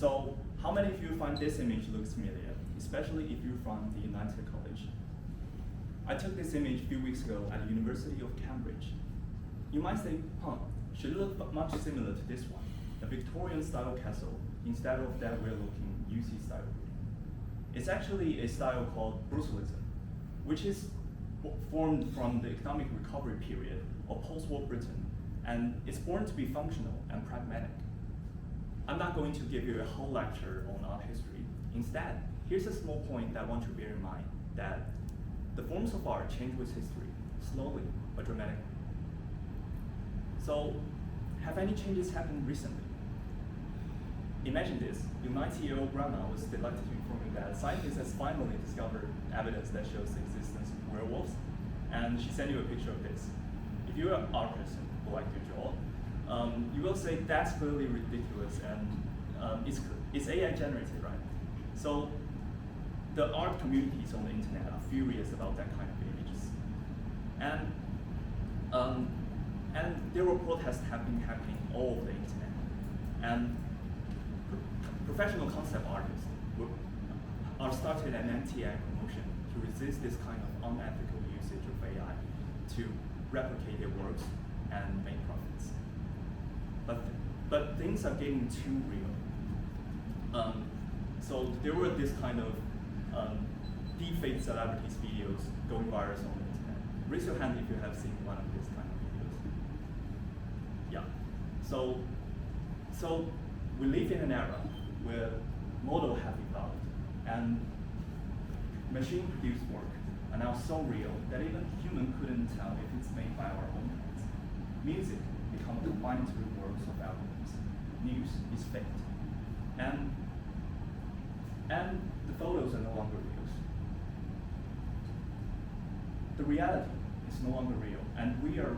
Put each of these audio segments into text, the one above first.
So how many of you find this image looks familiar, especially if you're from the United College? I took this image a few weeks ago at the University of Cambridge. You might say, should it look much similar to this one, a Victorian-style castle, instead of that weird-looking UC style building. It's actually a style called Brutalism, which is formed from the economic recovery period of post-war Britain, and it's born to be functional and pragmatic. I'm not going to give you a whole lecture on art history. Instead, here's a small point that I want to bear in mind, that the forms of art change with history, slowly but dramatically. So, have any changes happened recently? Imagine this, your 90-year-old grandma was delighted to inform you that scientists has finally discovered evidence that shows the existence of werewolves, and she sent you a picture of this. If you're an art person who like to draw, you will say that's clearly ridiculous and it's AI generated, right? So the art communities on the internet are furious about that kind of images. And there were protests have been happening all over the internet. And professional concept artists are started an anti-AI promotion to resist this kind of unethical usage of AI to replicate their works and make profits. But things are getting too real. So there were this kind of deepfake celebrities videos going viral on the internet. Raise your hand if you have seen one of these kind of videos. Yeah. So we live in an era where models have evolved and machine-produced work are now so real that even human couldn't tell if it's made by our own hands. Music become combined with works of algorithms. News is faked. And the photos are no longer real. The reality is no longer real, and we are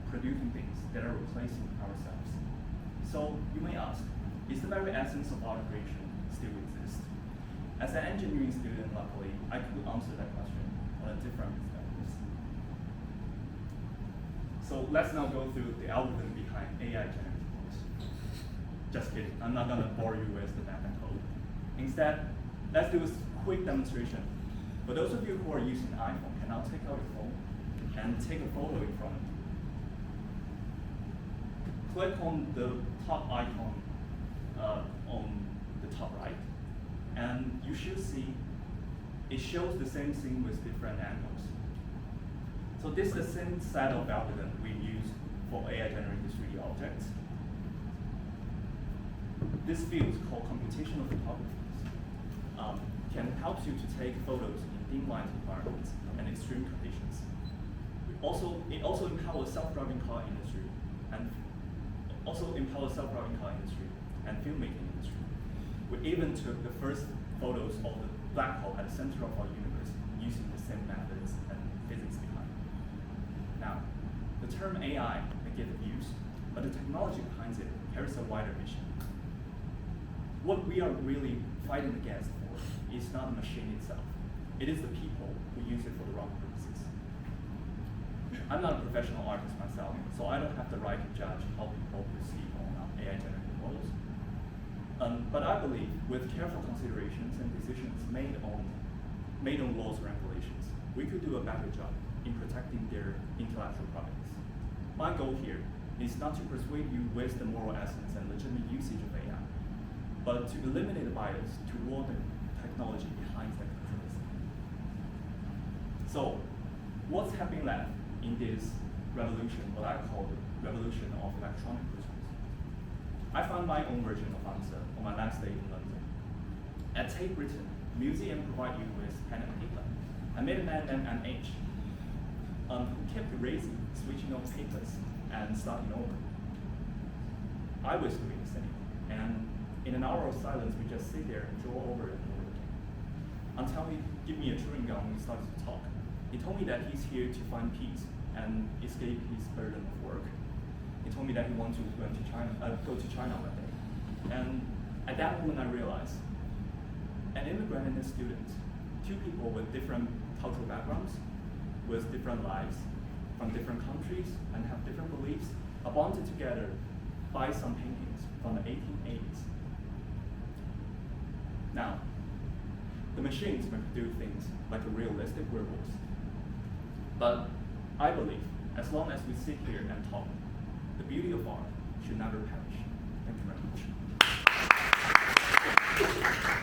producing things that are replacing ourselves. So you may ask, is the very essence of art creation still exist? As an engineering student, luckily, I could answer that question on a different perspective. So let's now go through the algorithm behind AI generated works. Just kidding, I'm not gonna bore you with the math and code. Instead, let's do a quick demonstration. For those of you who are using an iPhone, can now take out your phone and take a photo in front of you. Click on the top icon on the top right, and you should see it shows the same thing with different angles. So this is the same set of algorithms we use for AI-generated 3D objects. This field called computational photography can help you to take photos in dim light environments and extreme conditions. It also empowers self-driving car industry and filmmaking industry. We even took the first photos of the black hole at the center of our universe using the same methods and physics behind it. Now, the term AI may get abused, but the technology behind it carries a wider mission. What we are really fighting against for is not the machine itself. It is the people who use it for the wrong purposes. I'm not a professional artist myself, so I don't have the right to judge how people perceive on AI-generated models. But I believe with careful considerations and decisions made on laws and regulations, we could do a better job in protecting their intellectual properties. My goal here is not to persuade you with the moral essence and legitimate usage of AI, but to eliminate the bias toward the technology behind that controversy. So, what's happening left in this revolution, what I call the revolution of electronic tools? I found my own version of answer on my last day in London. At Tate Britain, museum provide you with pen and paper. I met a man named MH who kept erasing, switching off papers, and starting over. I was doing the same, and in an hour of silence, we just sit there and draw over and over again. Until he gave me a chewing gum and we started to talk. He told me that he's here to find peace and escape his burden of work. He told me that he wants to go to China one day. And at that moment, I realized an immigrant and a student, two people with different cultural backgrounds, with different lives, from different countries, and have different beliefs, are bonded together by some paintings from the 1880s. The machines may do things like a realistic werewolves. But I believe, as long as we sit here and talk, the beauty of art should never perish. Thank you very much.